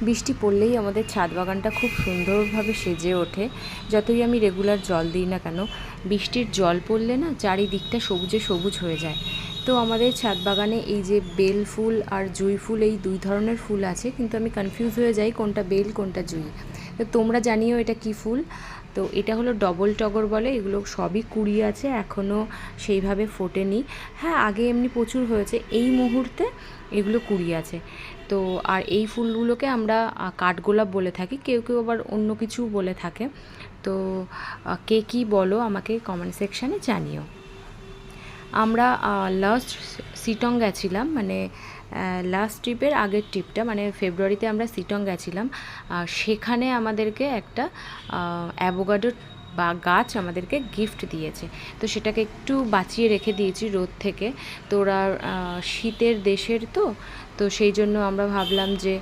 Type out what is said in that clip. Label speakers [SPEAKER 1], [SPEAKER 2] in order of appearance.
[SPEAKER 1] বৃষ্টি পড়লেই আমাদের ছাদ বাগানটা খুব সুন্দরভাবে সেজে ওঠে। যতই আমি রেগুলার জল দিই না কেন, বৃষ্টির জল পড়লে না চারিদিকটা সবুজে সবুজ হয়ে যায়। তো আমাদের ছাদ বাগানে এই যে বেল ফুল আর জুঁই ফুল, এই দুই ধরনের ফুল আছে, কিন্তু আমি কনফিউজ হয়ে যাই কোনটা বেল কোনটা জুঁই। তো তোমরা জানিও এটা কি ফুল। তো এটা হলো ডবল টগর বলে। এগুলো সবই কুড়ি আছে, এখনও সেইভাবে ফোটেনি। হ্যাঁ, আগে এমনি প্রচুর হয়েছে, এই মুহূর্তে এগুলো কুড়ি আছে। তো আর এই ফুলগুলোকে আমরা কাঠগোলাপ বলে থাকি, কেউ কেউ আবার অন্য কিছু বলে থাকে। তো কে কী বলো আমাকে কমেন্ট সেকশানে জানিও। আমরা লাস্ট সিটং গেছিলাম, মানে লাস্ট ট্রিপের আগের ট্রিপটা, মানে ফেব্রুয়ারিতে আমরা সিটং গেছিলাম। সেখানে আমাদেরকে একটা অ্যাভোকাডো বা গাছ আমাদেরকে গিফট দিয়েছে। তো সেটাকে একটু বাঁচিয়ে রেখে দিয়েছি রোদ থেকে। তো ওরা শীতের দেশের তো সেই জন্য আমরা ভাবলাম যে